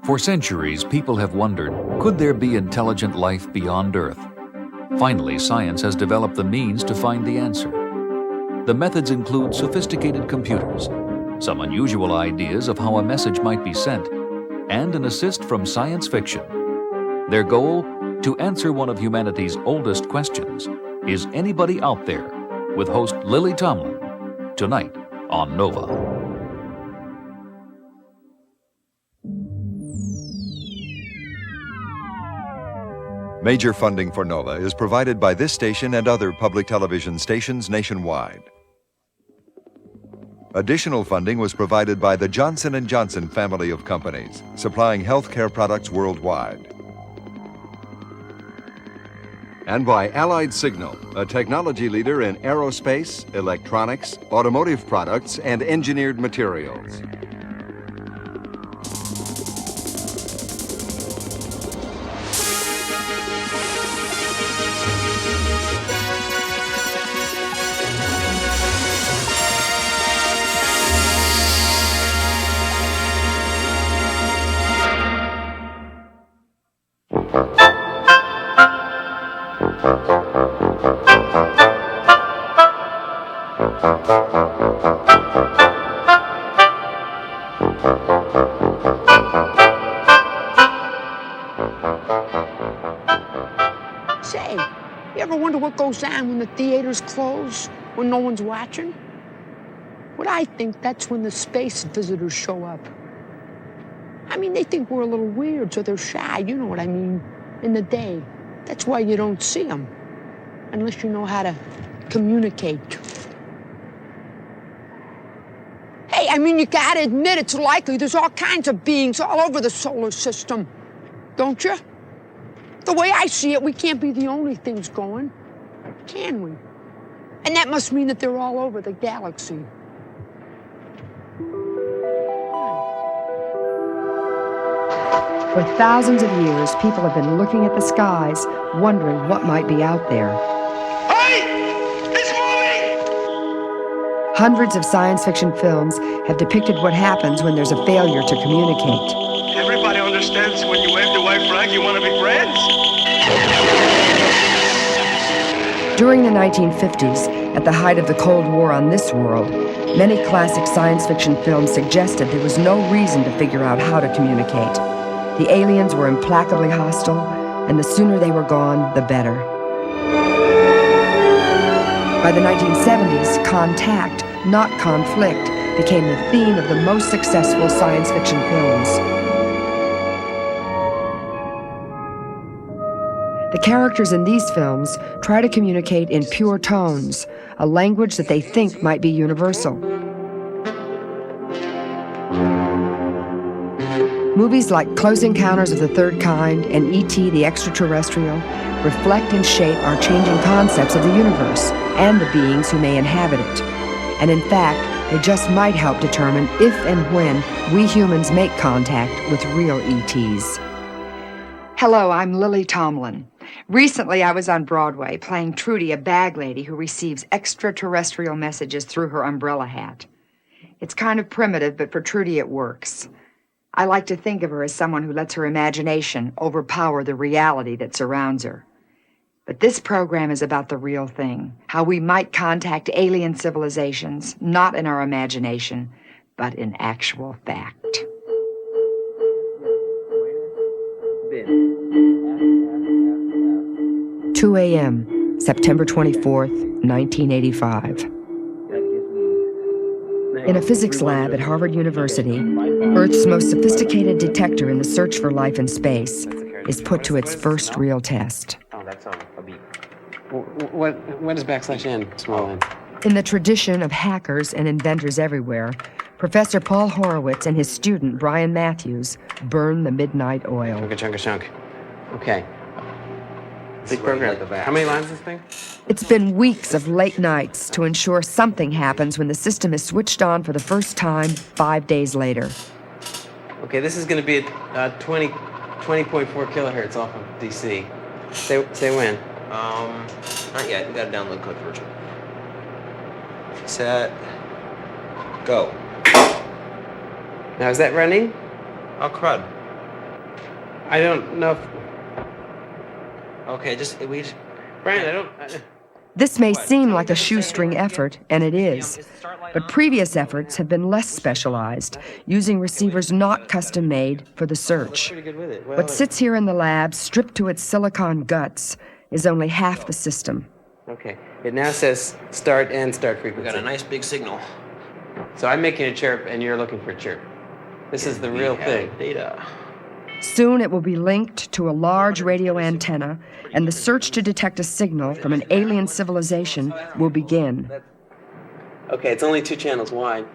For centuries, people have wondered, could there be intelligent life beyond Earth? Finally, science has developed the means to find the answer. The methods include sophisticated computers, some unusual ideas of how a message might be sent, and an assist from science fiction. Their goal? To answer one of humanity's oldest questions, is anybody out there? With host Lily Tomlin, tonight on Nova. Major funding for Nova is provided by this station and other public television stations nationwide. Additional funding was provided by the Johnson & Johnson family of companies, supplying healthcare products worldwide. And by Allied Signal, a technology leader in aerospace, electronics, automotive products, and engineered materials. Say, you ever wonder what goes on when the theaters close, when no one's watching? What I think, that's when the space visitors show up. I mean, they think we're a little weird, so they're shy, you know what I mean, in the day. That's why you don't see them, unless you know how to communicate. Hey, I mean, you gotta admit it's likely there's all kinds of beings all over the solar system, don't you? The way I see it, we can't be the only things going, can we? And that must mean that they're all over the galaxy. For thousands of years, people have been looking at the skies, wondering what might be out there. Hey! It's moving! Hundreds of science fiction films have depicted what happens when there's a failure to communicate. Everybody understands when you wave the white flag, you want to be friends? During the 1950s, at the height of the Cold War on this world, many classic science fiction films suggested there was no reason to figure out how to communicate. The aliens were implacably hostile, and the sooner they were gone, the better. By the 1970s, contact, not conflict, became the theme of the most successful science fiction films. The characters in these films try to communicate in pure tones, a language that they think might be universal. Movies like Close Encounters of the Third Kind and E.T. the Extraterrestrial reflect and shape our changing concepts of the universe and the beings who may inhabit it. And in fact, they just might help determine if and when we humans make contact with real ETs. Hello, I'm Lily Tomlin. Recently, I was on Broadway playing Trudy, a bag lady who receives extraterrestrial messages through her umbrella hat. It's kind of primitive, but for Trudy it works. I like to think of her as someone who lets her imagination overpower the reality that surrounds her. But this program is about the real thing, how we might contact alien civilizations, not in our imagination, but in actual fact. 2 a.m., September 24th, 1985. In a physics lab at Harvard University, Earth's most sophisticated detector in the search for life in space is put to its first real test. Oh, that's a beep. What is /n small n? In the tradition of hackers and inventors everywhere, Professor Paul Horowitz and his student Brian Matthews burn the midnight oil. Chunk. Okay. Big program. How many lines is this thing? It's been weeks of late nights to ensure something happens when the system is switched on for the first time 5 days later. Okay, this is going to be at 20.4 kilohertz off of DC. Say when. Not yet. You got to download code version. Set. Go. Now, is that running? Oh, crud. I don't know if... Okay, Brian, This may seem like a shoestring effort, and it is. But previous efforts have been less specialized, using receivers not custom-made for the search. pretty good with it. Well, What sits here in the lab, stripped to its silicon guts, is only half the system. Okay. It now says start and start we frequency. got a nice big signal. So I'm making a chirp, and you're looking for a chirp. This is the real thing. Data. Soon it will be linked to a large radio antenna, and the search to detect a signal from an alien civilization will begin. Okay, it's only 2 channels wide.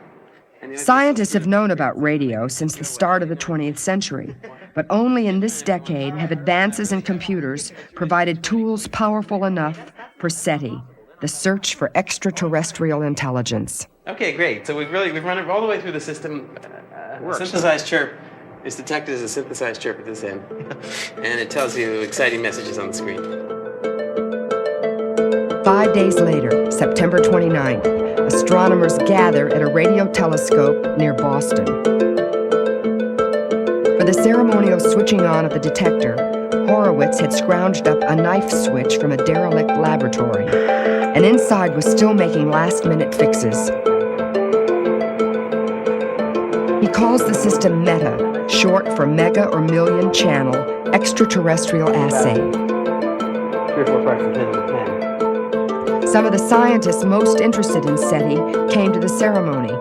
Scientists have known about radio since the start of the 20th century, but only in this decade have advances in computers provided tools powerful enough for SETI, the search for extraterrestrial intelligence. Okay, great. So we've run it all the way through the system. A synthesized chirp is detected as a synthesized chirp at this end. And it tells you exciting messages on the screen. 5 days later, September 29th, astronomers gather at a radio telescope near Boston. For the ceremonial switching on of the detector, Horowitz had scrounged up a knife switch from a derelict laboratory, and inside was still making last-minute fixes. He calls the system META, short for Mega or Million Channel Extraterrestrial Assay. 3 or 4 parts per 10 to the 10. Some of the scientists most interested in SETI came to the ceremony,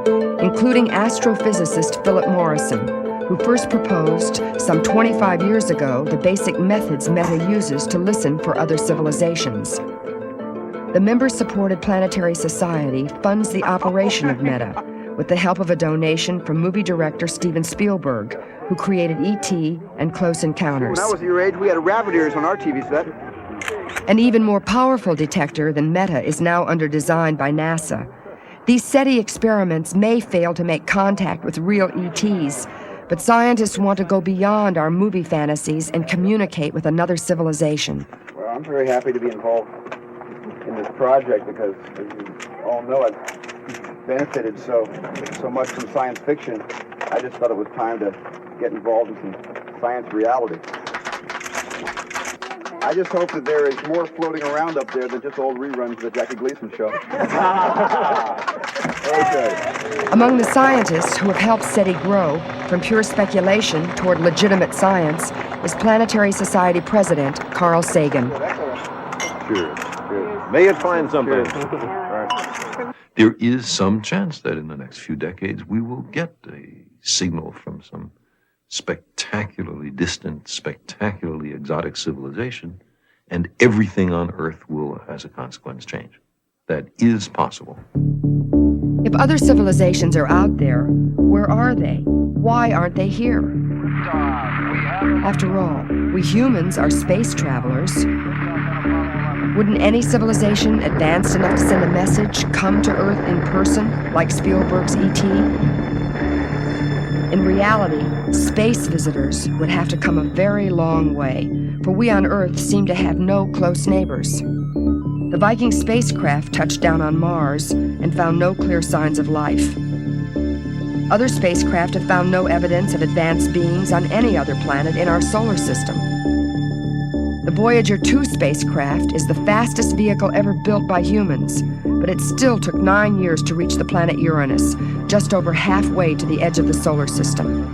including astrophysicist Philip Morrison, who first proposed, some 25 years ago, the basic methods META uses to listen for other civilizations. The member-supported Planetary Society funds the operation of META, with the help of a donation from movie director Steven Spielberg, who created E.T. and Close Encounters. When I was your age, we had rabbit ears on our TV set. An even more powerful detector than META is now under design by NASA. These SETI experiments may fail to make contact with real ETs, but scientists want to go beyond our movie fantasies and communicate with another civilization. Well, I'm very happy to be involved in this project because, as you all know, I've benefited so much from science fiction. I just thought it was time to get involved in some science reality. I just hope that there is more floating around up there than just old reruns of the Jackie Gleason show. Okay. Among the scientists who have helped SETI grow from pure speculation toward legitimate science is Planetary Society President Carl Sagan. Sure. May it find something. There is some chance that in the next few decades we will get a signal from some spectacularly distant, spectacularly exotic civilization, and everything on Earth will, as a consequence, change. That is possible. If other civilizations are out there, where are they? Why aren't they here? After all, we humans are space travelers. Wouldn't any civilization advanced enough to send a message come to Earth in person, like Spielberg's E.T.? In reality, space visitors would have to come a very long way, for we on Earth seem to have no close neighbors. The Viking spacecraft touched down on Mars and found no clear signs of life. Other spacecraft have found no evidence of advanced beings on any other planet in our solar system. The Voyager 2 spacecraft is the fastest vehicle ever built by humans, but it still took 9 years to reach the planet Uranus, just over halfway to the edge of the solar system.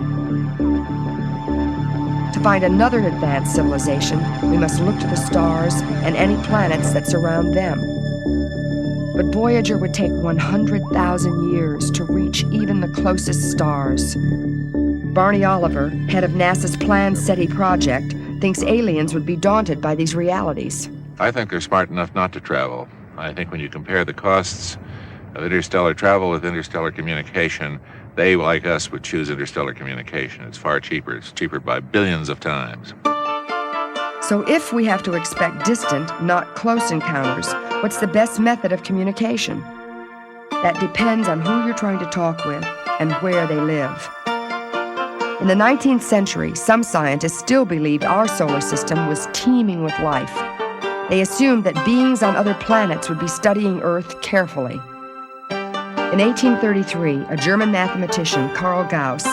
To find another advanced civilization, we must look to the stars and any planets that surround them. But Voyager would take 100,000 years to reach even the closest stars. Barney Oliver, head of NASA's planned SETI project, thinks aliens would be daunted by these realities. I think they're smart enough not to travel. I think when you compare the costs of interstellar travel with interstellar communication, they, like us, would choose interstellar communication. It's far cheaper. It's cheaper by billions of times. So if we have to expect distant, not close encounters, what's the best method of communication? That depends on who you're trying to talk with and where they live. In the 19th century, some scientists still believed our solar system was teeming with life. They assumed that beings on other planets would be studying Earth carefully. In 1833, a German mathematician, Karl Gauss,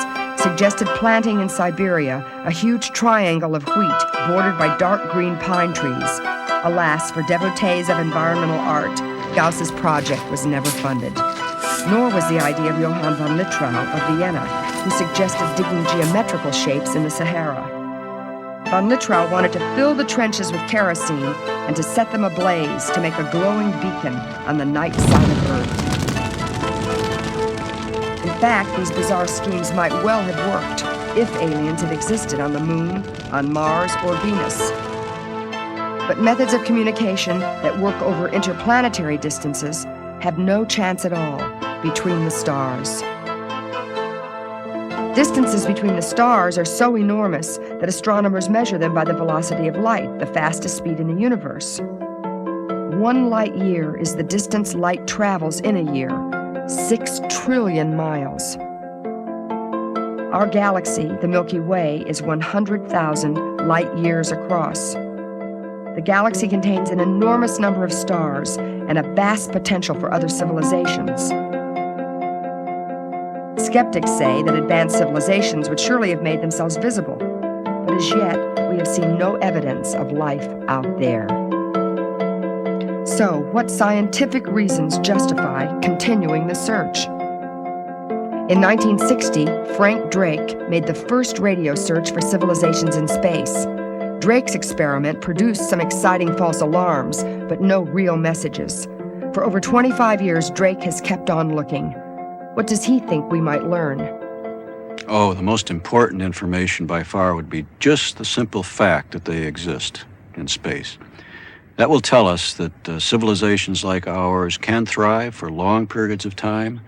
suggested planting in Siberia a huge triangle of wheat bordered by dark green pine trees. Alas, for devotees of environmental art, Gauss's project was never funded. Nor was the idea of Johann von Littrow of Vienna, who suggested digging geometrical shapes in the Sahara. Von Littrow wanted to fill the trenches with kerosene and to set them ablaze to make a glowing beacon on the night side of Earth. In fact, these bizarre schemes might well have worked if aliens had existed on the Moon, on Mars, or Venus. But methods of communication that work over interplanetary distances have no chance at all between the stars. Distances between the stars are so enormous that astronomers measure them by the velocity of light, the fastest speed in the universe. 1 light year is the distance light travels in a year, 6 trillion miles. Our galaxy, the Milky Way, is 100,000 light years across. The galaxy contains an enormous number of stars and a vast potential for other civilizations. Skeptics say that advanced civilizations would surely have made themselves visible, but as yet we have seen no evidence of life out there. So, what scientific reasons justify continuing the search? In 1960, Frank Drake made the first radio search for civilizations in space. Drake's experiment produced some exciting false alarms, but no real messages. For over 25 years, Drake has kept on looking. What does he think we might learn? Oh, the most important information by far would be just the simple fact that they exist in space. That will tell us that civilizations like ours can thrive for long periods of time,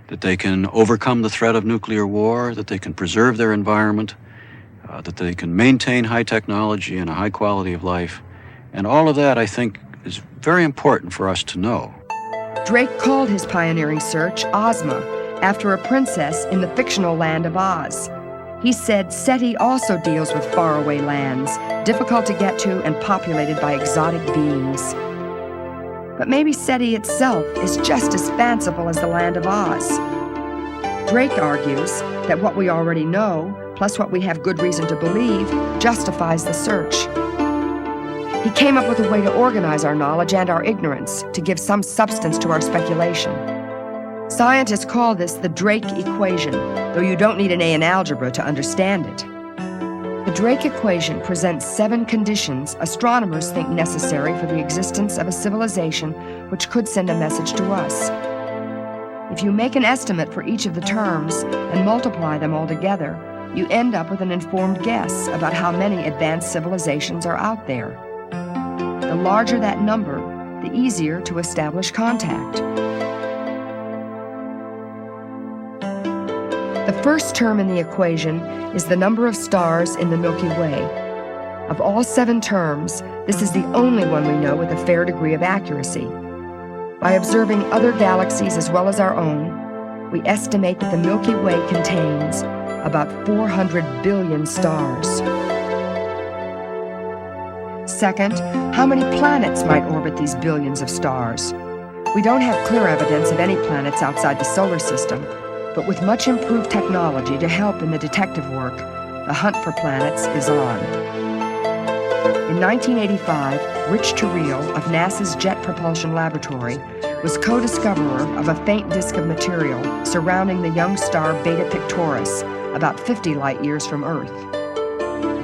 that they can overcome the threat of nuclear war, that they can preserve their environment, that they can maintain high technology and a high quality of life. And all of that, I think, is very important for us to know. Drake called his pioneering search Ozma, after a princess in the fictional land of Oz. He said SETI also deals with faraway lands, difficult to get to and populated by exotic beings. But maybe SETI itself is just as fanciful as the land of Oz. Drake argues that what we already know, plus what we have good reason to believe, justifies the search. He came up with a way to organize our knowledge and our ignorance, to give some substance to our speculation. Scientists call this the Drake equation, though you don't need an A in algebra to understand it. The Drake equation presents 7 conditions astronomers think necessary for the existence of a civilization which could send a message to us. If you make an estimate for each of the terms and multiply them all together, you end up with an informed guess about how many advanced civilizations are out there. The larger that number, the easier to establish contact. The first term in the equation is the number of stars in the Milky Way. Of all 7 terms, this is the only one we know with a fair degree of accuracy. By observing other galaxies as well as our own, we estimate that the Milky Way contains about 400 billion stars. Second, how many planets might orbit these billions of stars? We don't have clear evidence of any planets outside the solar system, but with much improved technology to help in the detective work, the hunt for planets is on. In 1985, Rich Terrell of NASA's Jet Propulsion Laboratory was co-discoverer of a faint disk of material surrounding the young star Beta Pictoris, about 50 light years from Earth.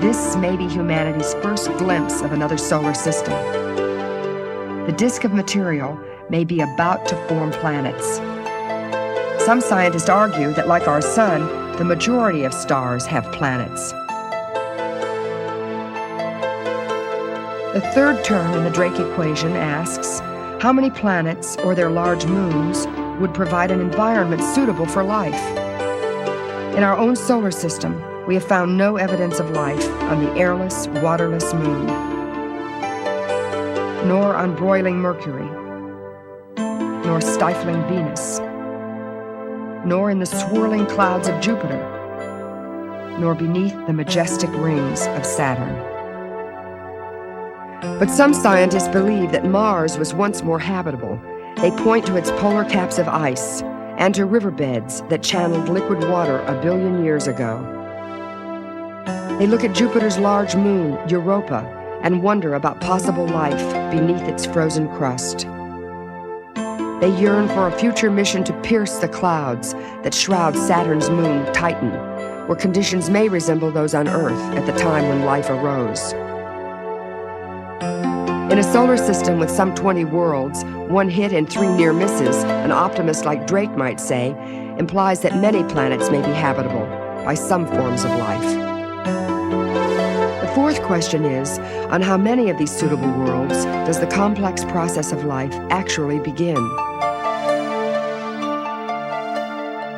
This may be humanity's first glimpse of another solar system. The disk of material may be about to form planets. Some scientists argue that, like our sun, the majority of stars have planets. The third term in the Drake equation asks, how many planets or their large moons would provide an environment suitable for life? In our own solar system, we have found no evidence of life on the airless, waterless moon, nor on broiling Mercury, nor stifling Venus, nor in the swirling clouds of Jupiter, nor beneath the majestic rings of Saturn. But some scientists believe that Mars was once more habitable. They point to its polar caps of ice and to riverbeds that channeled liquid water 1 billion years ago. They look at Jupiter's large moon, Europa, and wonder about possible life beneath its frozen crust. They yearn for a future mission to pierce the clouds that shroud Saturn's moon, Titan, where conditions may resemble those on Earth at the time when life arose. In a solar system with some 20 worlds, 1 hit and 3 near misses, an optimist like Drake might say, implies that many planets may be habitable by some forms of life. The fourth question is, on how many of these suitable worlds does the complex process of life actually begin?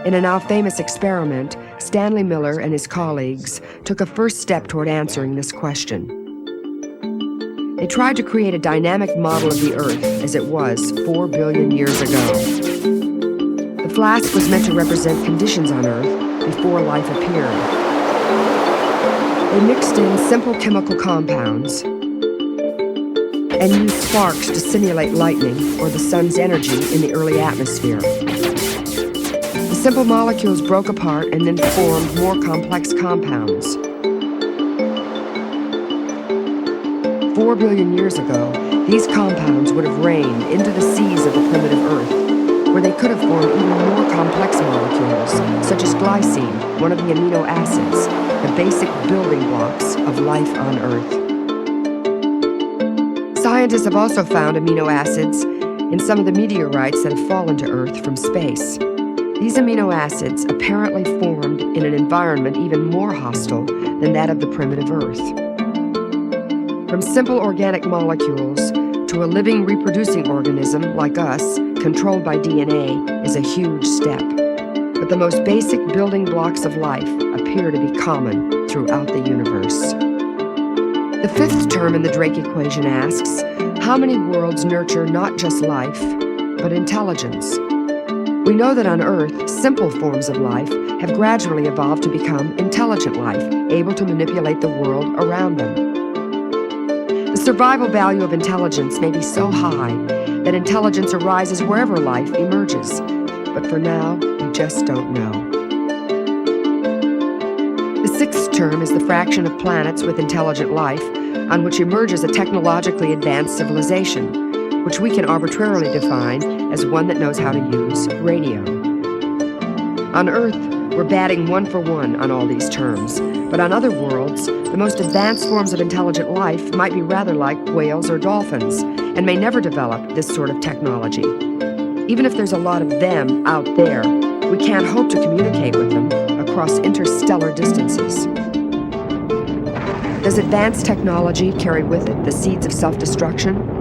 In a now famous experiment, Stanley Miller and his colleagues took a first step toward answering this question. They tried to create a dynamic model of the Earth as it was 4 billion years ago. The flask was meant to represent conditions on Earth before life appeared. They mixed in simple chemical compounds and used sparks to simulate lightning or the sun's energy in the early atmosphere. The simple molecules broke apart and then formed more complex compounds. 4 billion years ago, these compounds would have rained into the seas of the primitive Earth, where they could have formed even more complex molecules, such as glycine, one of the amino acids, the basic building blocks of life on Earth. Scientists have also found amino acids in some of the meteorites that have fallen to Earth from space. These amino acids apparently formed in an environment even more hostile than that of the primitive Earth. From simple organic molecules to a living reproducing organism like us, controlled by DNA, is a huge step. But the most basic building blocks of life appear to be common throughout the universe. The fifth term in the Drake equation asks, how many worlds nurture not just life, but intelligence? We know that on Earth, simple forms of life have gradually evolved to become intelligent life, able to manipulate the world around them. The survival value of intelligence may be so high that intelligence arises wherever life emerges. But for now, we just don't know. The sixth term is the fraction of planets with intelligent life on which emerges a technologically advanced civilization, which we can arbitrarily define as one that knows how to use radio. On Earth, we're batting 1 for 1 on all these terms, but on other worlds, the most advanced forms of intelligent life might be rather like whales or dolphins, and may never develop this sort of technology. Even if there's a lot of them out there, we can't hope to communicate with them across interstellar distances. Does advanced technology carry with it the seeds of self-destruction?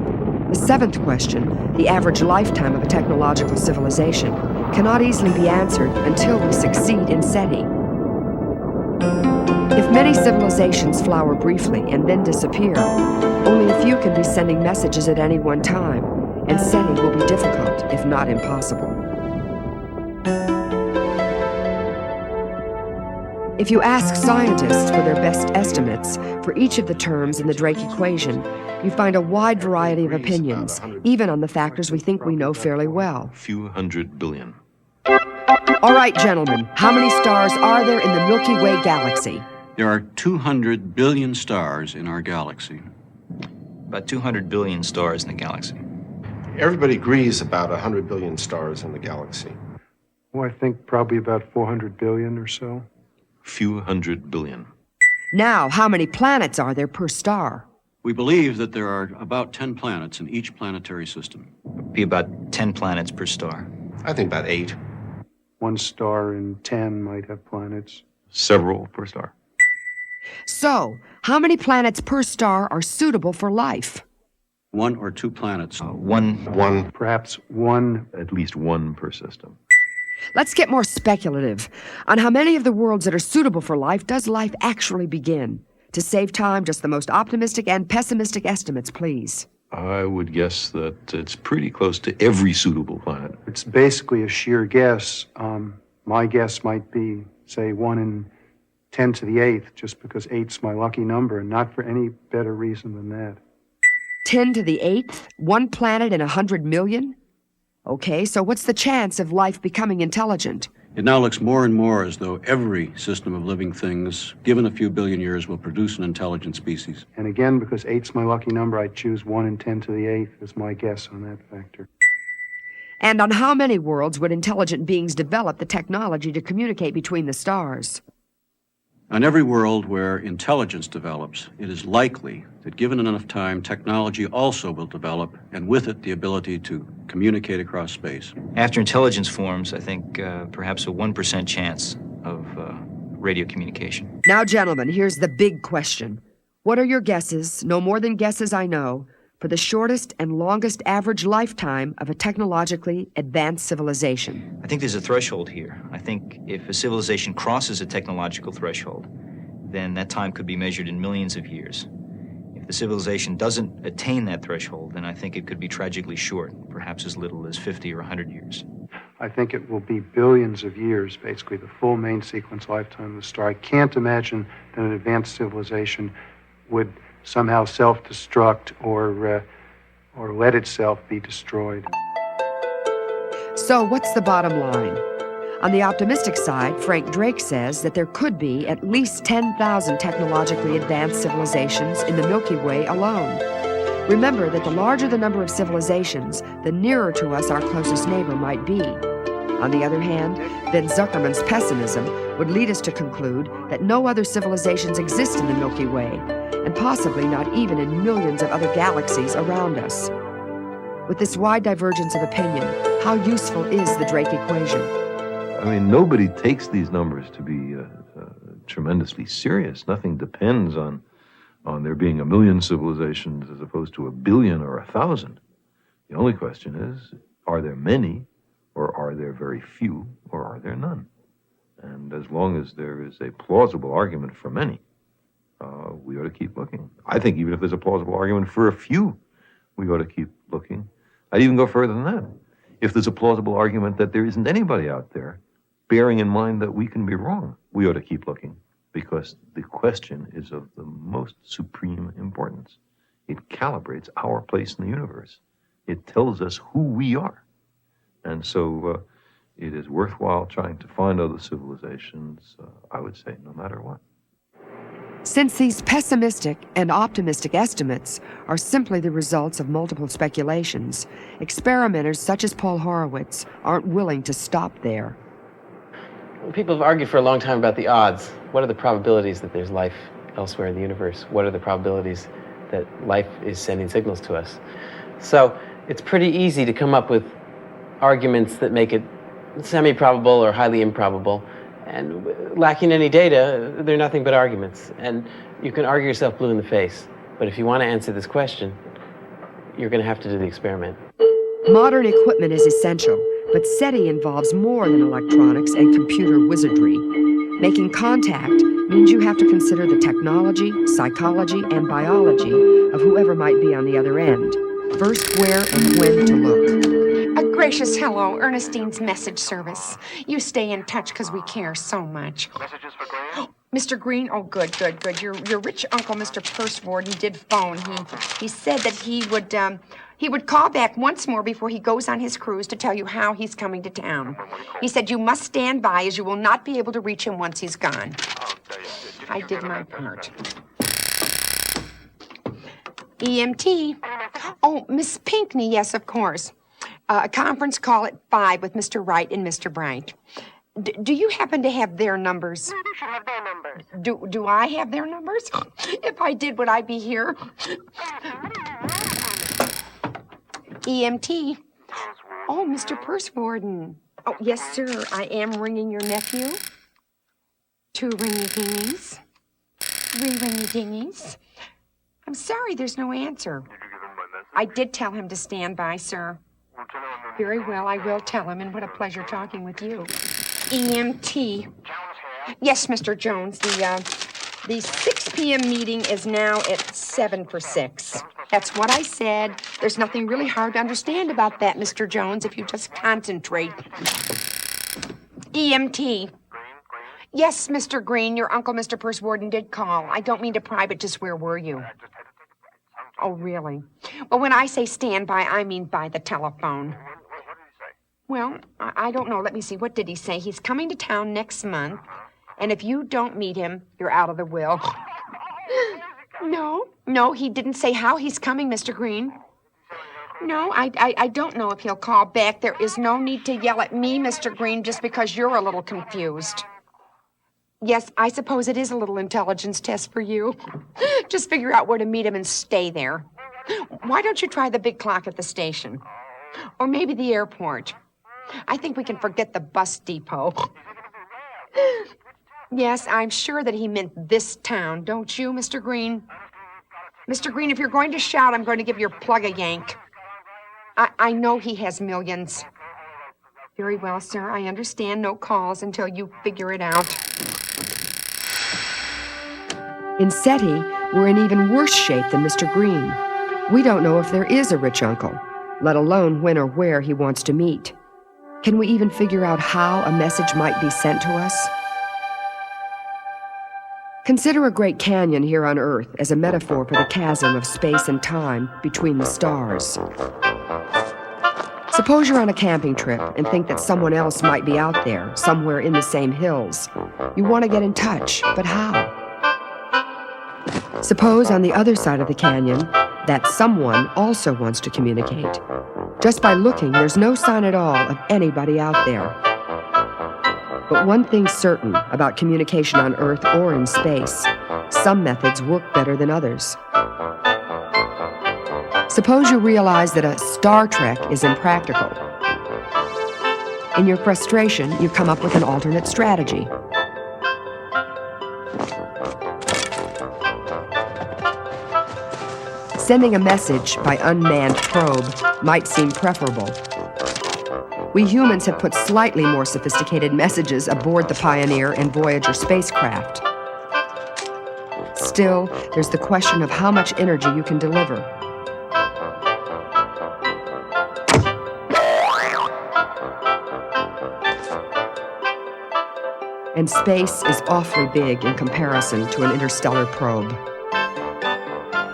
The seventh question, the average lifetime of a technological civilization, cannot easily be answered until we succeed in SETI. If many civilizations flower briefly and then disappear, only a few can be sending messages at any one time, and SETI will be difficult, if not impossible. If you ask scientists for their best estimates for each of the terms in the Drake equation, you find a wide variety of opinions, even on the factors we think we know fairly well. Few hundred billion. All right, gentlemen, how many stars are there in the Milky Way galaxy? There are 200 billion stars in our galaxy. About 200 billion stars in the galaxy. Everybody agrees about 100 billion stars in the galaxy. Well, I think probably about 400 billion or so. Few hundred billion. Now, how many planets are there per star? We believe that there are about 10 planets in each planetary system. Be about 10 planets per star. I think about 8. 1 star in 10 might have planets. Several per star. So, how many planets per star are suitable for life? 1 or 2 planets. One. Perhaps 1. At least 1 per system. Let's get more speculative. On how many of the worlds that are suitable for life does life actually begin? To save time, just the most optimistic and pessimistic estimates, please. I would guess that it's pretty close to every suitable planet. It's basically a sheer guess. My guess might be, say, 1 in 10 to the 8th, just because 8's my lucky number, and not for any better reason than that. 10 to the 8th? 1 planet in 100 million? Okay, so what's the chance of life becoming intelligent? It now looks more and more as though every system of living things, given a few billion years, will produce an intelligent species. And again, because 8's my lucky number, I choose 1 in 10 to the 8th as my guess on that factor. And on how many worlds would intelligent beings develop the technology to communicate between the stars? On every world where intelligence develops, it is likely that given enough time, technology also will develop, and with it, the ability to communicate across space. After intelligence forms, I think perhaps a 1% chance of radio communication. Now, gentlemen, here's the big question. What are your guesses, no more than guesses I know, for the shortest and longest average lifetime of a technologically advanced civilization? I think there's a threshold here. I think if a civilization crosses a technological threshold, then that time could be measured in millions of years. If the civilization doesn't attain that threshold, then I think it could be tragically short, perhaps as little as 50 or 100 years. I think it will be billions of years, basically, the full main sequence lifetime of the star. I can't imagine that an advanced civilization would somehow self-destruct or let itself be destroyed. So what's the bottom line? On the optimistic side, Frank Drake says that there could be at least 10,000 technologically advanced civilizations in the Milky Way alone. Remember that the larger the number of civilizations, the nearer to us our closest neighbor might be. On the other hand, Ben Zuckerman's pessimism would lead us to conclude that no other civilizations exist in the Milky Way, and possibly not even in millions of other galaxies around us. With this wide divergence of opinion, how useful is the Drake equation? I mean, nobody takes these numbers to be tremendously serious. Nothing depends on there being a million civilizations as opposed to a billion or 1,000. The only question is, are there many, or are there very few, or are there none? And as long as there is a plausible argument for many, we ought to keep looking. I think even if there's a plausible argument for a few, we ought to keep looking. I'd even go further than that. If there's a plausible argument that there isn't anybody out there, bearing in mind that we can be wrong, we ought to keep looking, because the question is of the most supreme importance. It calibrates our place in the universe. It tells us who we are. And so it is worthwhile trying to find other civilizations, I would say, no matter what. Since these pessimistic and optimistic estimates are simply the results of multiple speculations, experimenters such as Paul Horowitz aren't willing to stop there. People have argued for a long time about the odds. What are the probabilities that there's life elsewhere in the universe? What are the probabilities that life is sending signals to us? So it's pretty easy to come up with arguments that make it semi-probable or highly improbable. And lacking any data, they're nothing but arguments. And you can argue yourself blue in the face. But if you want to answer this question, you're going to have to do the experiment. Modern equipment is essential, but SETI involves more than electronics and computer wizardry. Making contact means you have to consider the technology, psychology, and biology of whoever might be on the other end. First, where and when to look. A gracious hello, Ernestine's message service. You stay in touch because we care so much. Messages for Green? Mr. Green, oh, good. Your rich uncle, Mr. Pursewarden, did phone. He said that he would call back once more before he goes on his cruise to tell you how he's coming to town. He said you must stand by, as you will not be able to reach him once he's gone. I did my part. EMT. Oh, Miss Pinkney, yes, of course. A conference call at 5 with Mr. Wright and Mr. Bright. Do you happen to have their numbers? You should have their numbers. Do I have their numbers? If I did, would I be here? EMT. Oh, Mr. Pursewarden. Oh, yes, sir. I am ringing your nephew. 2 ringy-dingies. 3 ringy-dingies. I'm sorry, there's no answer. Did you give him my message? I did tell him to stand by, sir. Well, tell him I'm Very well, I will tell him, and what a pleasure talking with you. EMT. Jones here. Yes, Mr. Jones, the 6 p.m. meeting is now at 7 for 6. That's what I said. There's nothing really hard to understand about that, Mr. Jones, if you just concentrate. EMT. Green. Yes, Mr. Green, your uncle, Mr. Pursewarden, did call. I don't mean to pry, but just where were you? I just had to take a Oh, really? Well, when I say stand by, I mean by the telephone. What did he Well, I don't know. Let me see. What did he say? He's coming to town next month, and if you don't meet him, you're out of the will. No, he didn't say how he's coming, Mr. Green. No, I don't know if he'll call back. There is no need to yell at me, Mr. Green, just because you're a little confused. Yes, I suppose it is a little intelligence test for you. Just figure out where to meet him and stay there. Why don't you try the big clock at the station? Or maybe the airport. I think we can forget the bus depot. Yes, I'm sure that he meant this town, don't you, Mr. Green? Mr. Green, if you're going to shout, I'm going to give your plug a yank. I know he has millions. Very well, sir. I understand. No calls until you figure it out. In SETI, we're in even worse shape than Mr. Green. We don't know if there is a rich uncle, let alone when or where he wants to meet. Can we even figure out how a message might be sent to us? Consider a great canyon here on Earth as a metaphor for the chasm of space and time between the stars. Suppose you're on a camping trip and think that someone else might be out there, somewhere in the same hills. You want to get in touch, but how? Suppose on the other side of the canyon, that someone also wants to communicate. Just by looking, there's no sign at all of anybody out there. But one thing's certain about communication on Earth or in space: some methods work better than others. Suppose you realize that a Star Trek is impractical. In your frustration, you come up with an alternate strategy. Sending a message by unmanned probe might seem preferable. We humans have put slightly more sophisticated messages aboard the Pioneer and Voyager spacecraft. Still, there's the question of how much energy you can deliver. And space is awfully big in comparison to an interstellar probe.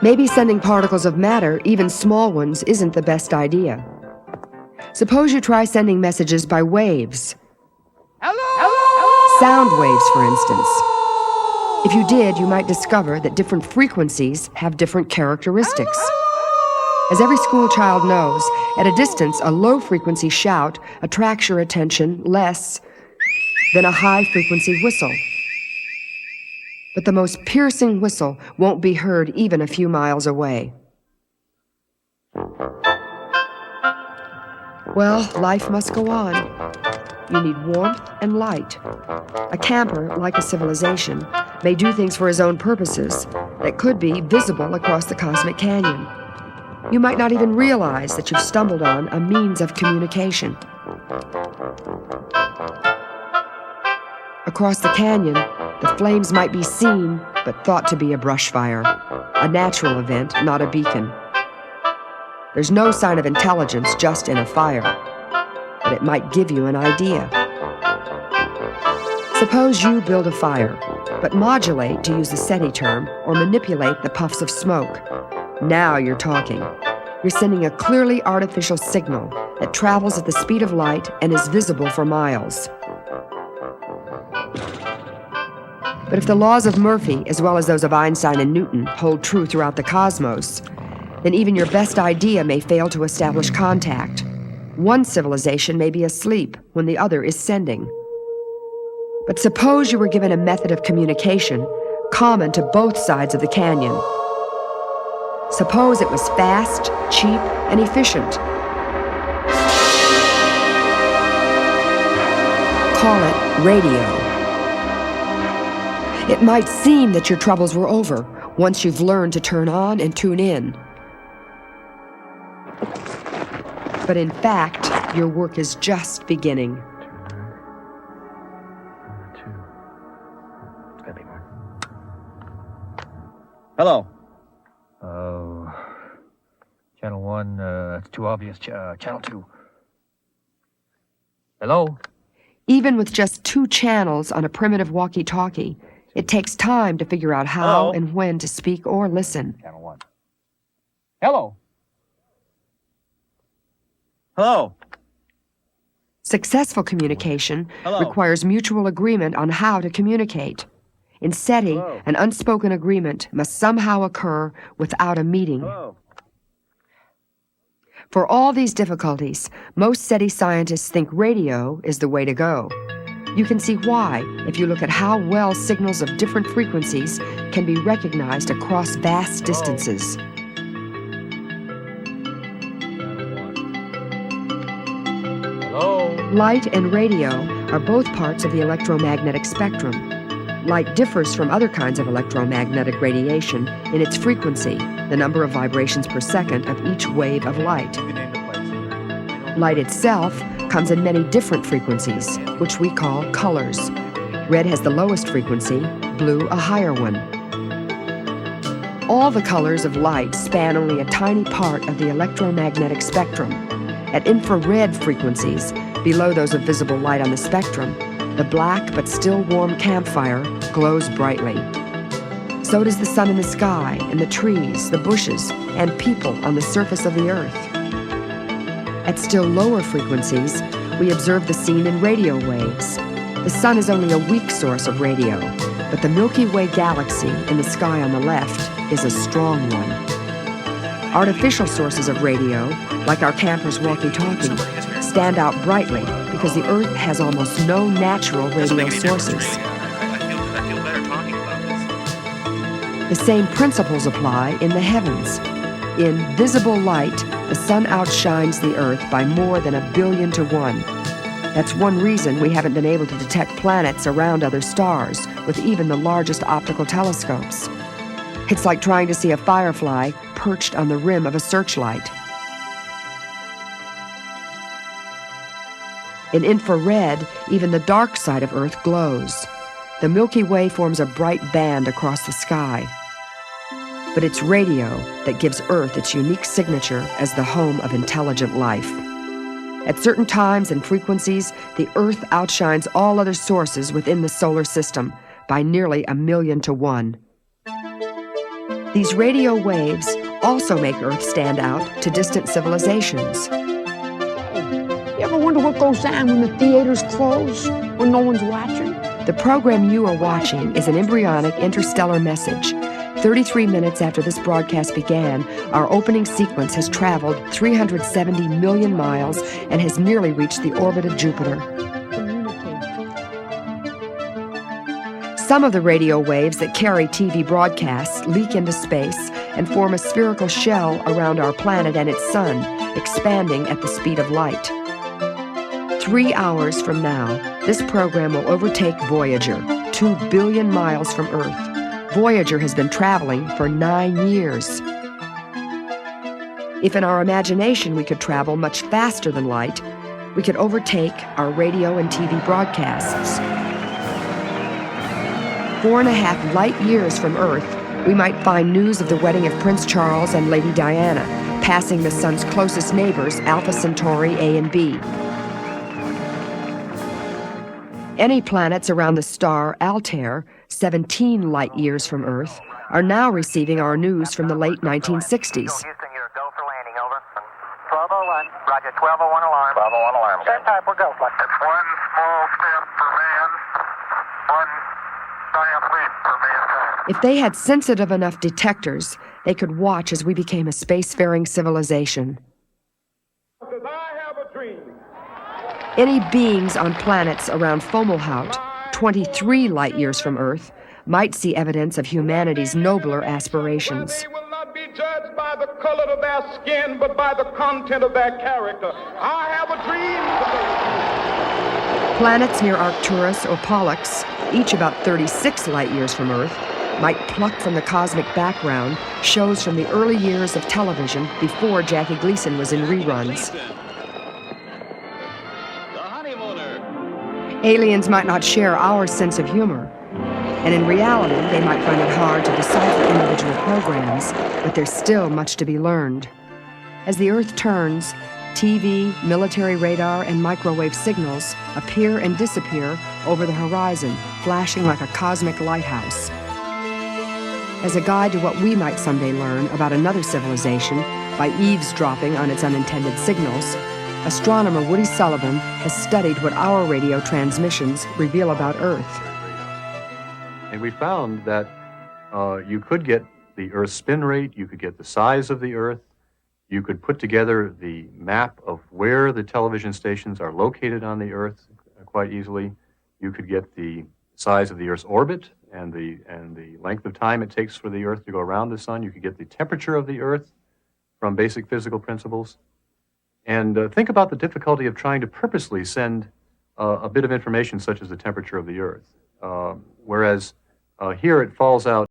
Maybe sending particles of matter, even small ones, isn't the best idea. Suppose you try sending messages by waves. Hello! Sound waves, for instance. If you did, you might discover that different frequencies have different characteristics. As every school child knows, at a distance, a low-frequency shout attracts your attention less than a high-frequency whistle. But the most piercing whistle won't be heard even a few miles away. Well, life must go on. You need warmth and light. A camper, like a civilization, may do things for his own purposes that could be visible across the cosmic canyon. You might not even realize that you've stumbled on a means of communication. Across the canyon, the flames might be seen, but thought to be a brush fire, a natural event, not a beacon. There's no sign of intelligence just in a fire, but it might give you an idea. Suppose you build a fire, but modulate, to use the SETI term, or manipulate the puffs of smoke. Now you're talking. You're sending a clearly artificial signal that travels at the speed of light and is visible for miles. But if the laws of Murphy, as well as those of Einstein and Newton, hold true throughout the cosmos, then even your best idea may fail to establish contact. One civilization may be asleep when the other is sending. But suppose you were given a method of communication common to both sides of the canyon. Suppose it was fast, cheap, and efficient. Call it radio. It might seem that your troubles were over once you've learned to turn on and tune in. But in fact, your work is just beginning. Hello. Channel 1, it's too obvious. Channel 2. Hello? Even with just 2 channels on a primitive walkie-talkie, it takes time to figure out how and when to speak or listen. Channel 1. Hello? Hello? Successful communication requires mutual agreement on how to communicate. In SETI, an unspoken agreement must somehow occur without a meeting. For all these difficulties, most SETI scientists think radio is the way to go. You can see why if you look at how well signals of different frequencies can be recognized across vast distances. Light and radio are both parts of the electromagnetic spectrum. Light differs from other kinds of electromagnetic radiation in its frequency, the number of vibrations per second of each wave of light. Light itself comes in many different frequencies, which we call colors. Red has the lowest frequency, blue a higher one. All the colors of light span only a tiny part of the electromagnetic spectrum. At infrared frequencies, below those of visible light on the spectrum, the black but still warm campfire glows brightly. So does the sun in the sky, and the trees, the bushes, and people on the surface of the earth. At still lower frequencies, we observe the scene in radio waves. The sun is only a weak source of radio, but the Milky Way galaxy in the sky on the left is a strong one. Artificial sources of radio, like our camper's walkie-talkie, stand out brightly because the Earth has almost no natural radio sources. The same principles apply in the heavens. In visible light, the sun outshines the Earth by more than 1 billion to 1. That's one reason we haven't been able to detect planets around other stars with even the largest optical telescopes. It's like trying to see a firefly perched on the rim of a searchlight. In infrared, even the dark side of Earth glows. The Milky Way forms a bright band across the sky. But it's radio that gives Earth its unique signature as the home of intelligent life. At certain times and frequencies, the Earth outshines all other sources within the solar system by nearly 1 million to 1. These radio waves also make Earth stand out to distant civilizations. You ever wonder what goes on when the theaters close, when no one's watching? The program you are watching is an embryonic interstellar message. 33 minutes after this broadcast began, our opening sequence has traveled 370 million miles and has nearly reached the orbit of Jupiter. Some of the radio waves that carry TV broadcasts leak into space and form a spherical shell around our planet and its sun, expanding at the speed of light. 3 hours from now, this program will overtake Voyager, 2 billion miles from Earth. Voyager has been traveling for 9 years. If in our imagination we could travel much faster than light, we could overtake our radio and TV broadcasts. 4.5 light years from Earth, we might find news of the wedding of Prince Charles and Lady Diana, passing the sun's closest neighbors, Alpha Centauri A and B. Any planets around the star Altair, 17 light years from Earth, are now receiving our news from the late 1960s. Houston, you're go for landing, over. 1201, roger, 1201 alarm. 1201 alarm. Same type, we're go. It's one small step for man, one giant leap for mankind. If they had sensitive enough detectors, they could watch as we became a spacefaring civilization. Any beings on planets around Fomalhaut, 23 light years from Earth, might see evidence of humanity's nobler aspirations. They will not be judged by the color of their skin, but by the content of their character. I have a dream. Planets near Arcturus or Pollux, each about 36 light years from Earth, might pluck from the cosmic background shows from the early years of television before Jackie Gleason was in reruns. Aliens might not share our sense of humor, and in reality, they might find it hard to decipher individual programs, but there's still much to be learned. As the Earth turns, TV, military radar, and microwave signals appear and disappear over the horizon, flashing like a cosmic lighthouse. As a guide to what we might someday learn about another civilization by eavesdropping on its unintended signals, astronomer Woody Sullivan has studied what our radio transmissions reveal about Earth. And we found that you could get the Earth's spin rate, you could get the size of the Earth, you could put together the map of where the television stations are located on the Earth quite easily. You could get the size of the Earth's orbit and the length of time it takes for the Earth to go around the sun. You could get the temperature of the Earth from basic physical principles. And think about the difficulty of trying to purposely send a bit of information such as the temperature of the Earth. Whereas here it falls out.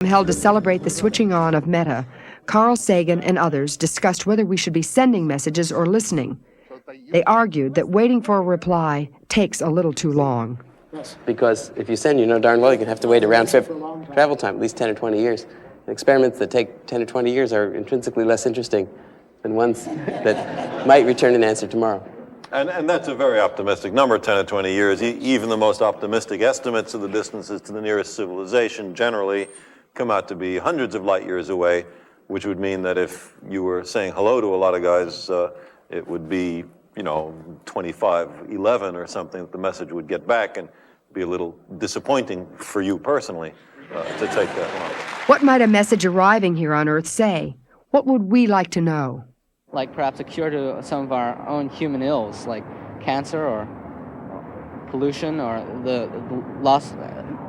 Held to celebrate the switching on of Meta, Carl Sagan and others discussed whether we should be sending messages or listening. They argued that waiting for a reply takes a little too long. Because if you send, you know darn well you're going to have to wait a round-trip travel time, at least 10 or 20 years. And experiments that take 10 or 20 years are intrinsically less interesting than ones that might return an answer tomorrow. And that's a very optimistic number, 10 or 20 years. Even the most optimistic estimates of the distances to the nearest civilization generally come out to be hundreds of light years away, which would mean that if you were saying hello to a lot of guys, it would be, 2511 or something that the message would get back, and be a little disappointing for you personally to take that long. What might a message arriving here on Earth say? What would we like to know? Like perhaps a cure to some of our own human ills, like cancer or pollution or the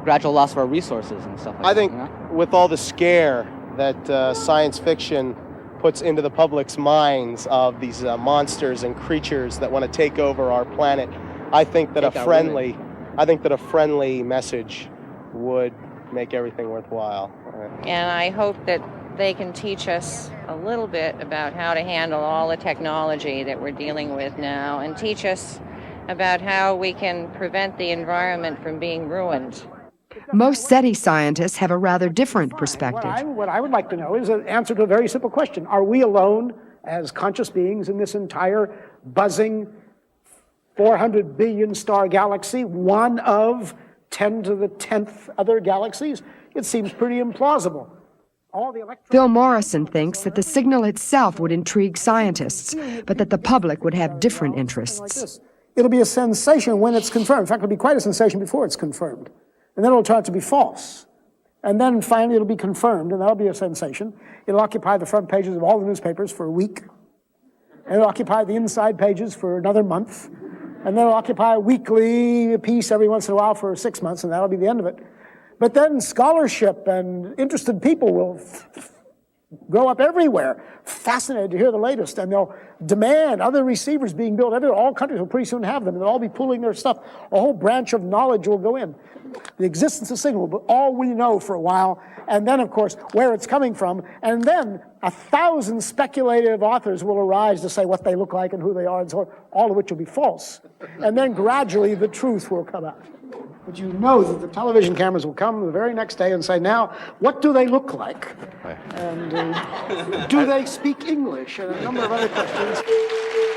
gradual loss of our resources and stuff like that. I think with all the scare that science fiction puts into the public's minds of these monsters and creatures that want to take over our planet, I think that a friendly message would make everything worthwhile. And I hope that they can teach us a little bit about how to handle all the technology that we're dealing with now, and teach us about how we can prevent the environment from being ruined. Most SETI scientists have a rather different perspective. What I would like to know is an answer to a very simple question. Are we alone as conscious beings in this entire buzzing 400 billion star galaxy, one of 10 to the 10th other galaxies? It seems pretty implausible. Phil Morrison thinks that the signal itself would intrigue scientists, but that the public would have different interests. It'll be a sensation when it's confirmed. In fact, it'll be quite a sensation before it's confirmed. And then it'll turn out to be false. And then finally it'll be confirmed, and that'll be a sensation. It'll occupy the front pages of all the newspapers for a week. And it'll occupy the inside pages for another month. And then it'll occupy a weekly piece every once in a while for 6 months, and that'll be the end of it. But then scholarship and interested people will grow up everywhere, fascinated to hear the latest, and they'll demand other receivers being built everywhere. All countries will pretty soon have them, and they'll all be pooling their stuff. A whole branch of knowledge will go in. The existence of signal will be all we know for a while, and then, of course, where it's coming from, and then 1,000 speculative authors will arise to say what they look like and who they are, and so on, all of which will be false. And then gradually the truth will come out. But you know that the television cameras will come the very next day and say, now, what do they look like? And do they speak English? And a number of other questions.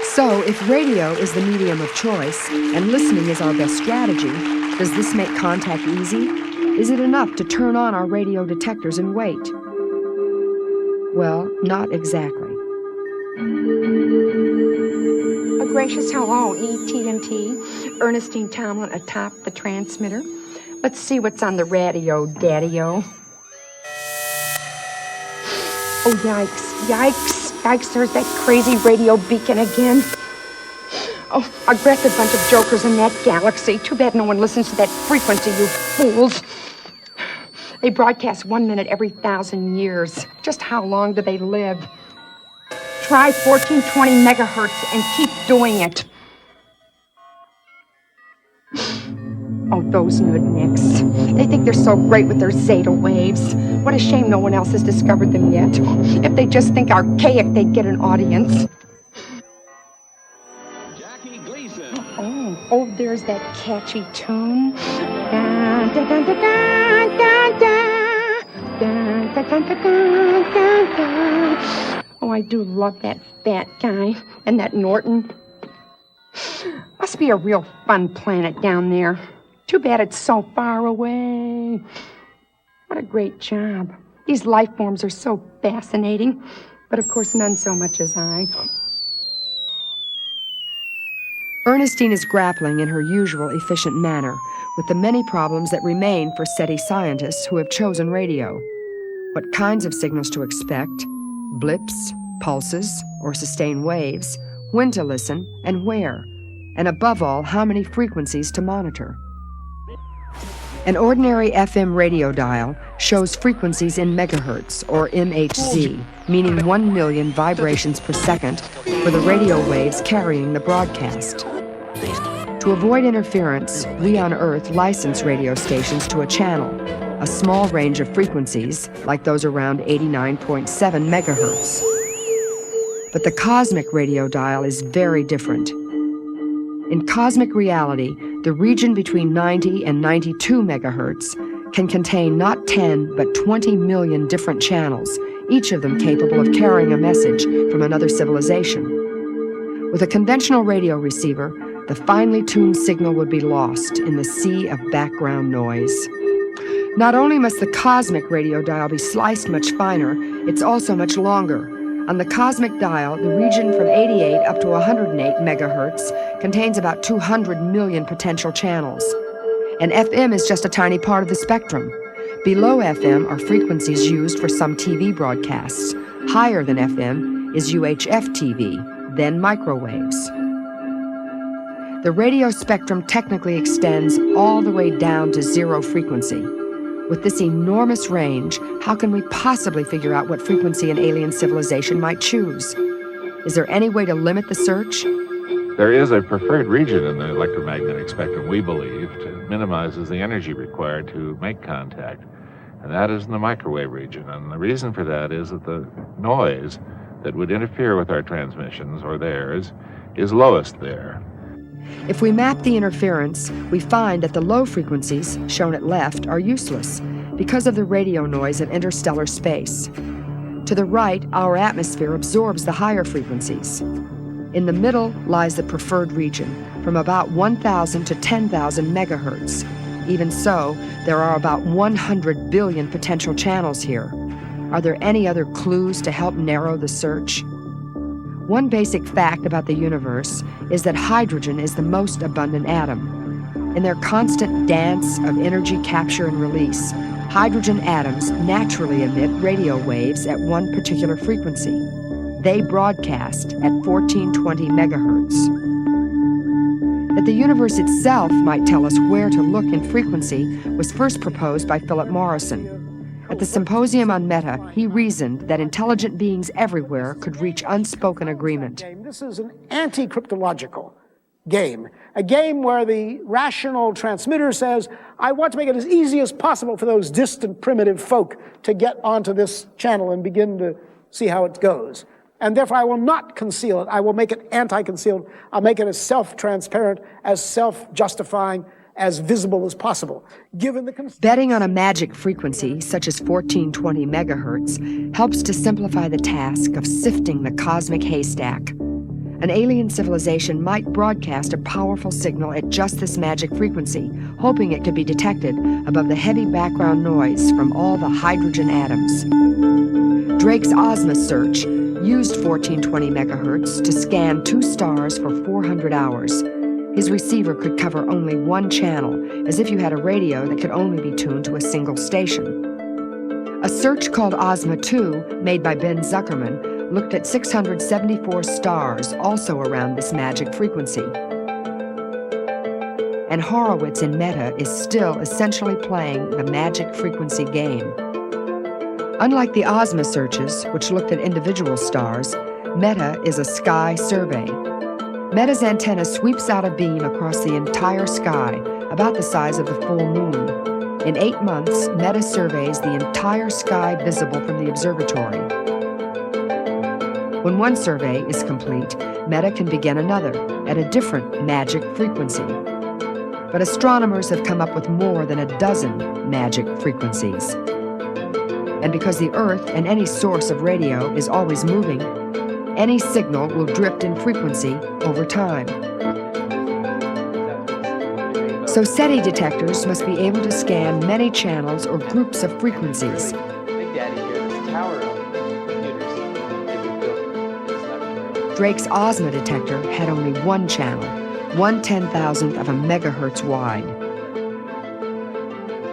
So, if radio is the medium of choice and listening is our best strategy, does this make contact easy? Is it enough to turn on our radio detectors and wait? Well, not exactly. A gracious hello, ET&T. Ernestine Tomlin atop the transmitter. Let's see what's on the radio, Daddy-o. Oh, yikes, yikes, yikes, there's that crazy radio beacon again. Oh, aggressive bunch of jokers in that galaxy. Too bad no one listens to that frequency, you fools. They broadcast 1 minute every 1,000 years. Just how long do they live? Try 1420 megahertz and keep doing it. Oh, those nudniks. They think they're so great with their zeta waves. What a shame no one else has discovered them yet. If they just think archaic, they'd get an audience. Oh, there's that catchy tune. Da, da, da, da, da, da, da, da, da, da, da, da. Oh, I do love that fat guy and that Norton. Must be a real fun planet down there. Too bad it's so far away. What a great job. These life forms are so fascinating, but of course none so much as I. Ernestine is grappling in her usual efficient manner with the many problems that remain for SETI scientists who have chosen radio. What kinds of signals to expect, blips, pulses, or sustained waves, when to listen, and where, and above all, how many frequencies to monitor. An ordinary FM radio dial shows frequencies in megahertz, or MHz, meaning 1 million vibrations per second for the radio waves carrying the broadcast. To avoid interference, we on Earth license radio stations to a channel, a small range of frequencies, like those around 89.7 megahertz. But the cosmic radio dial is very different. In cosmic reality, the region between 90 and 92 megahertz can contain not 10, but 20 million different channels, each of them capable of carrying a message from another civilization. With a conventional radio receiver, the finely tuned signal would be lost in the sea of background noise. Not only must the cosmic radio dial be sliced much finer, it's also much longer. On the cosmic dial, the region from 88 up to 108 megahertz contains about 200 million potential channels. And FM is just a tiny part of the spectrum. Below FM are frequencies used for some TV broadcasts. Higher than FM is UHF TV, then microwaves. The radio spectrum technically extends all the way down to zero frequency. With this enormous range, how can we possibly figure out what frequency an alien civilization might choose? Is there any way to limit the search? There is a preferred region in the electromagnetic spectrum, we believe, that minimizes the energy required to make contact, and that is in the microwave region. And the reason for that is that the noise that would interfere with our transmissions, or theirs, is lowest there. If we map the interference, we find that the low frequencies, shown at left, are useless because of the radio noise of interstellar space. To the right, our atmosphere absorbs the higher frequencies. In the middle lies the preferred region, from about 1,000 to 10,000 megahertz. Even so, there are about 100 billion potential channels here. Are there any other clues to help narrow the search? One basic fact about the universe is that hydrogen is the most abundant atom. In their constant dance of energy capture and release, hydrogen atoms naturally emit radio waves at one particular frequency. They broadcast at 1420 megahertz. That the universe itself might tell us where to look in frequency was first proposed by Philip Morrison. At At the symposium on Meta, he reasoned that intelligent beings everywhere could reach unspoken agreement. This is an anti-cryptological game, a game where the rational transmitter says, I want to make it as easy as possible for those distant primitive folk to get onto this channel and begin to see how it goes. And therefore I will not conceal it. I will make it anti-concealed. I'll make it as self-transparent, as self-justifying, as visible as possible. Betting on a magic frequency, such as 1420 megahertz, helps to simplify the task of sifting the cosmic haystack. An alien civilization might broadcast a powerful signal at just this magic frequency, hoping it could be detected above the heavy background noise from all the hydrogen atoms. Drake's Ozma search used 1420 megahertz to scan 2 stars for 400 hours. His receiver could cover only one channel, as if you had a radio that could only be tuned to a single station. A search called Ozma 2, made by Ben Zuckerman, looked at 674 stars also around this magic frequency. And Horowitz in Meta is still essentially playing the magic frequency game. Unlike the Ozma searches, which looked at individual stars, Meta is a sky survey. Meta's antenna sweeps out a beam across the entire sky, about the size of the full moon. In 8 months, Meta surveys the entire sky visible from the observatory. When one survey is complete, Meta can begin another at a different magic frequency. But astronomers have come up with more than a dozen magic frequencies. And because the Earth and any source of radio is always moving, any signal will drift in frequency over time. So SETI detectors must be able to scan many channels or groups of frequencies. Big Daddy here, this tower of computers. Drake's Ozma detector had only one channel, 1/10,000th of a megahertz wide.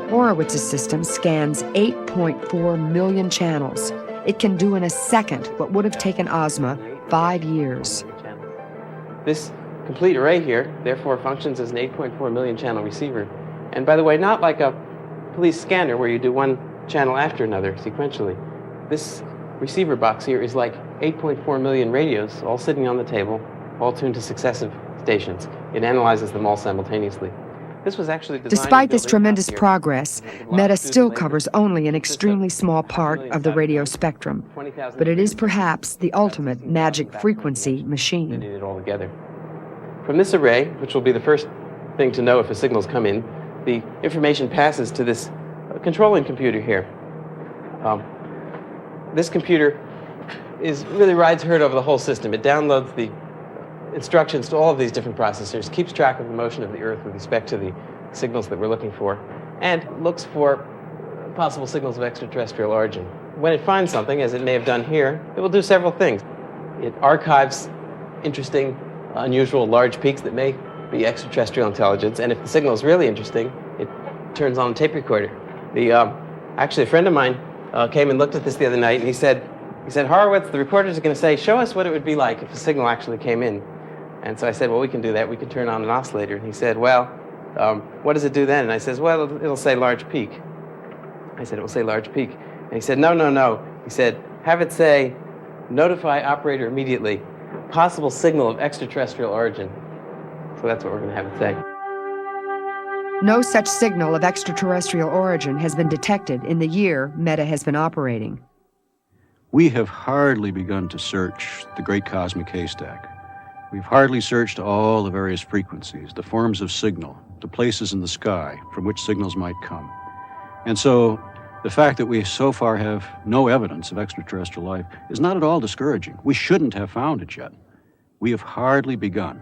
Horowitz's system scans 8.4 million channels. It can do in a second what would have taken Ozma 5 years. This complete array here, therefore, functions as an 8.4 million channel receiver. And by the way, not like a police scanner where you do one channel after another sequentially. This receiver box here is like 8.4 million radios all sitting on the table, all tuned to successive stations. It analyzes them all simultaneously. This was actually designed. Despite this tremendous progress, Meta still covers only an extremely small part of the radio spectrum, but it is perhaps the ultimate magic frequency machine. It all together. From this array, which will be the first thing to know if a signal's come in, the information passes to this controlling computer here. This computer really rides herd over the whole system. It downloads the instructions to all of these different processors, keeps track of the motion of the Earth with respect to the signals that we're looking for, and looks for possible signals of extraterrestrial origin. When it finds something, as it may have done here, it will do several things. It archives interesting, unusual, large peaks that may be extraterrestrial intelligence, and if the signal is really interesting, it turns on a tape recorder. Actually, a friend of mine came and looked at this the other night, and he said, Horowitz, the reporters are going to say, show us what it would be like if a signal actually came in. And so I said, well, we can do that. We can turn on an oscillator. And he said, well, what does it do then? And I said, well, it'll say large peak. I said, it will say large peak. And he said, no. He said, have it say, notify operator immediately, possible signal of extraterrestrial origin. So that's what we're going to have it say. No such signal of extraterrestrial origin has been detected in the year Meta has been operating. We have hardly begun to search the great cosmic haystack. We've hardly searched all the various frequencies, the forms of signal, the places in the sky from which signals might come. And so the fact that we so far have no evidence of extraterrestrial life is not at all discouraging. We shouldn't have found it yet. We have hardly begun.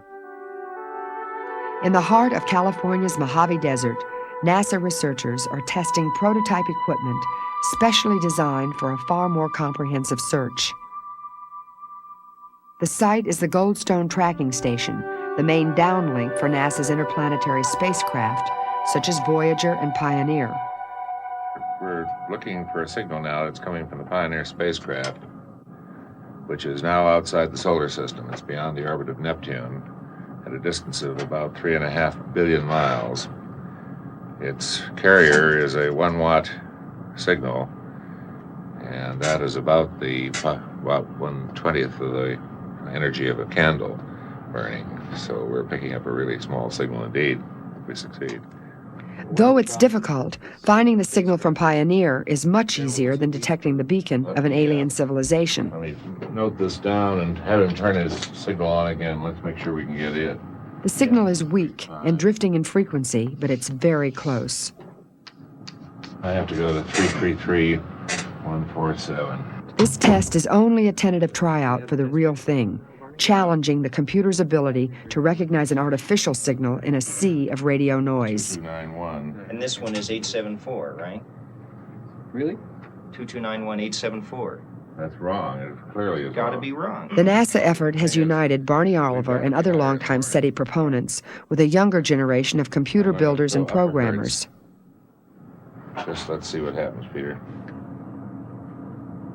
In the heart of California's Mojave Desert, NASA researchers are testing prototype equipment specially designed for a far more comprehensive search. The site is the Goldstone Tracking Station, the main downlink for NASA's interplanetary spacecraft, such as Voyager and Pioneer. We're looking for a signal now that's coming from the Pioneer spacecraft, which is now outside the solar system. It's beyond the orbit of Neptune at a distance of about 3.5 billion miles. Its carrier is a 1-watt signal and that is about about 1/20th of the energy of a candle burning. So we're picking up a really small signal indeed, if we succeed. Though it's difficult, finding the signal from Pioneer is much easier than detecting the beacon of an alien civilization. Let me note this down and have him turn his signal on again. Let's make sure we can get it. The signal is weak and drifting in frequency, but it's very close. I have to go to 333-147. This test is only a tentative tryout for the real thing, challenging the computer's ability to recognize an artificial signal in a sea of radio noise. 2291. And this one is 874, right? Really? 2291874. That's wrong. It clearly is. Gotta wrong. be wrong. The NASA effort has united Barney Oliver and other longtime SETI proponents with a younger generation of computer builders and programmers. Just let's see what happens, Peter.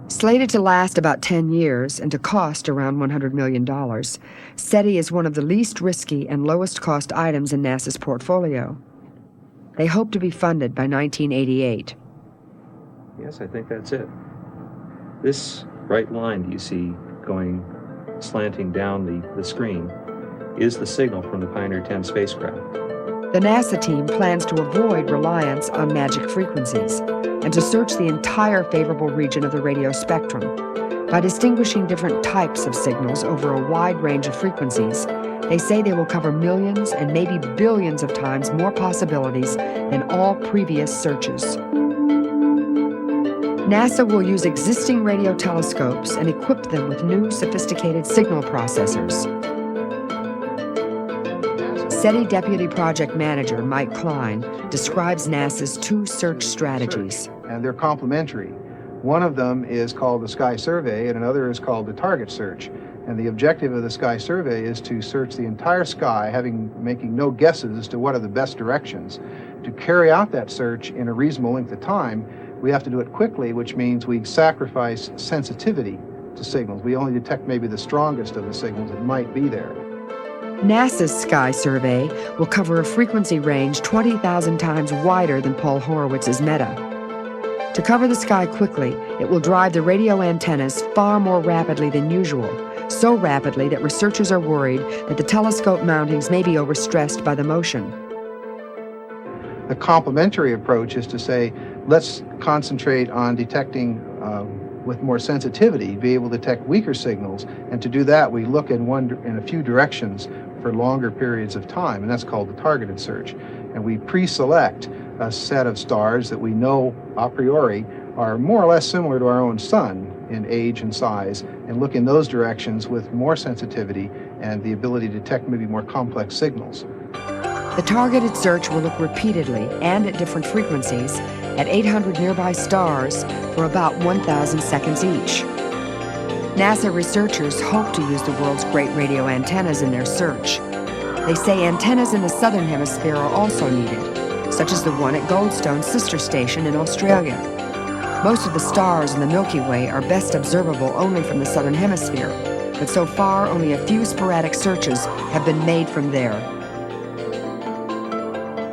Slated to last about 10 years and to cost around $100 million, SETI is one of the least risky and lowest cost items in NASA's portfolio. They hope to be funded by 1988. Yes, I think that's it. This bright line that you see going slanting down the screen is the signal from the Pioneer 10 spacecraft. The NASA team plans to avoid reliance on magic frequencies and to search the entire favorable region of the radio spectrum. By distinguishing different types of signals over a wide range of frequencies, they say they will cover millions and maybe billions of times more possibilities than all previous searches. NASA will use existing radio telescopes and equip them with new sophisticated signal processors. SETI Deputy Project Manager Mike Klein describes NASA's two search strategies. And they're complementary. One of them is called the Sky Survey, and another is called the Target Search. And the objective of the Sky Survey is to search the entire sky, making no guesses as to what are the best directions. To carry out that search in a reasonable length of time, we have to do it quickly, which means we sacrifice sensitivity to signals. We only detect maybe the strongest of the signals that might be there. NASA's Sky Survey will cover a frequency range 20,000 times wider than Paul Horowitz's META. To cover the sky quickly, it will drive the radio antennas far more rapidly than usual, so rapidly that researchers are worried that the telescope mountings may be overstressed by the motion. The complementary approach is to say, let's concentrate on detecting with more sensitivity, be able to detect weaker signals, and to do that we look in a few directions for longer periods of time, and that's called the targeted search. And we pre-select a set of stars that we know a priori are more or less similar to our own sun in age and size, and look in those directions with more sensitivity and the ability to detect maybe more complex signals. The targeted search will look repeatedly and at different frequencies at 800 nearby stars for about 1,000 seconds each. NASA researchers hope to use the world's great radio antennas in their search. They say antennas in the southern hemisphere are also needed, such as the one at Goldstone's sister station in Australia. Most of the stars in the Milky Way are best observable only from the southern hemisphere, but so far only a few sporadic searches have been made from there.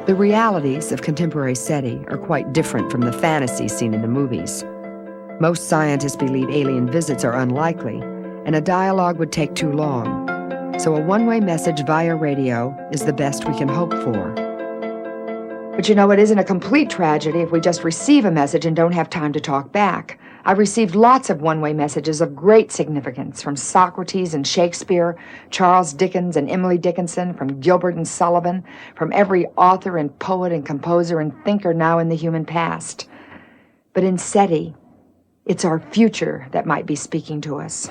The realities of contemporary SETI are quite different from the fantasy seen in the movies. Most scientists believe alien visits are unlikely, and a dialogue would take too long. So a one-way message via radio is the best we can hope for. But you know, it isn't a complete tragedy if we just receive a message and don't have time to talk back. I've received lots of one-way messages of great significance from Socrates and Shakespeare, Charles Dickens and Emily Dickinson, from Gilbert and Sullivan, from every author and poet and composer and thinker now in the human past. But in SETI, it's our future that might be speaking to us.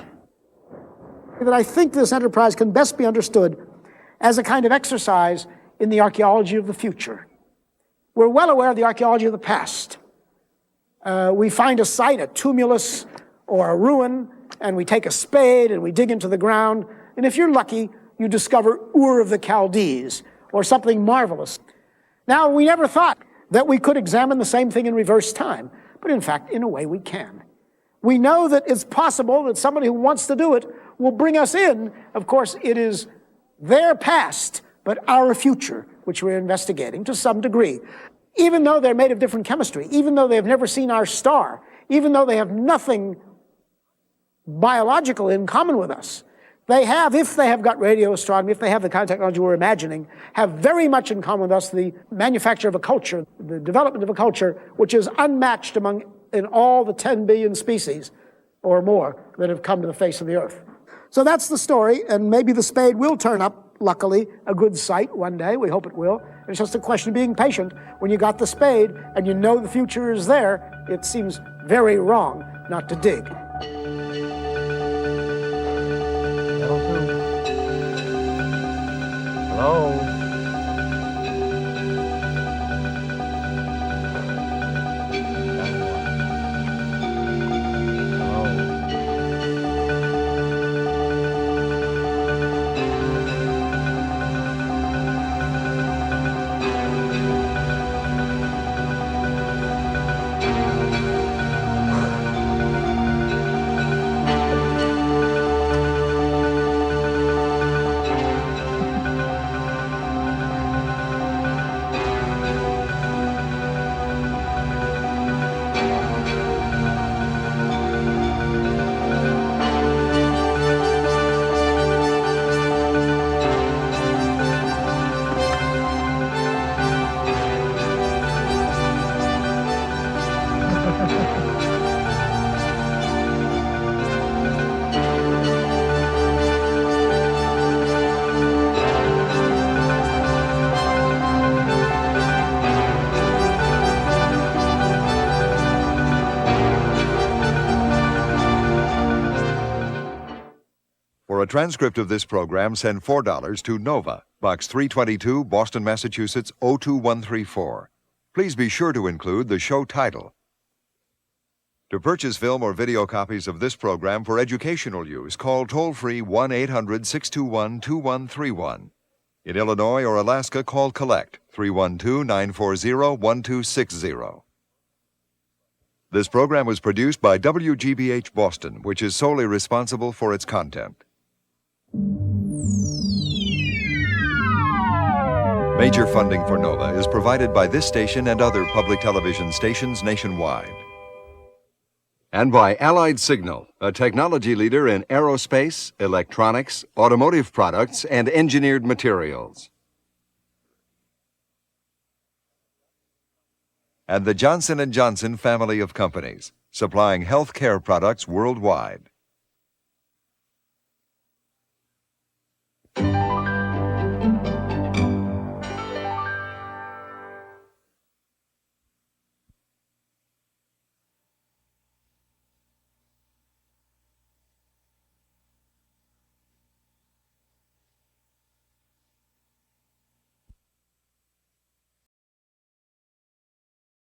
That I think this enterprise can best be understood as a kind of exercise in the archaeology of the future. We're well aware of the archaeology of the past. We find a site, a tumulus or a ruin, and we take a spade and we dig into the ground, and if you're lucky, you discover Ur of the Chaldees or something marvelous. Now, we never thought that we could examine the same thing in reverse time, but in fact, in a way, we can. We know that it's possible that somebody who wants to do it will bring us in. Of course, it is their past, but our future, which we're investigating to some degree. Even though they're made of different chemistry, even though they've never seen our star, even though they have nothing biological in common with us. They have, if they have got radio astronomy, if they have the kind of technology we're imagining, have very much in common with us the manufacture of a culture, the development of a culture which is unmatched in all the 10 billion species or more that have come to the face of the earth. So that's the story, and maybe the spade will turn up, luckily, a good site one day. We hope it will. It's just a question of being patient. When you got the spade and you know the future is there, it seems very wrong not to dig. Hello? For a transcript of this program, send $4 to Nova, Box 322, Boston, Massachusetts 02134. Please be sure to include the show title. To purchase film or video copies of this program for educational use, call toll-free 1-800-621-2131. In Illinois or Alaska, call Collect 312-940-1260. This program was produced by WGBH Boston, which is solely responsible for its content. Major funding for NOVA is provided by this station and other public television stations nationwide. And by Allied Signal, a technology leader in aerospace, electronics, automotive products, and engineered materials. And the Johnson & Johnson family of companies, supplying health care products worldwide.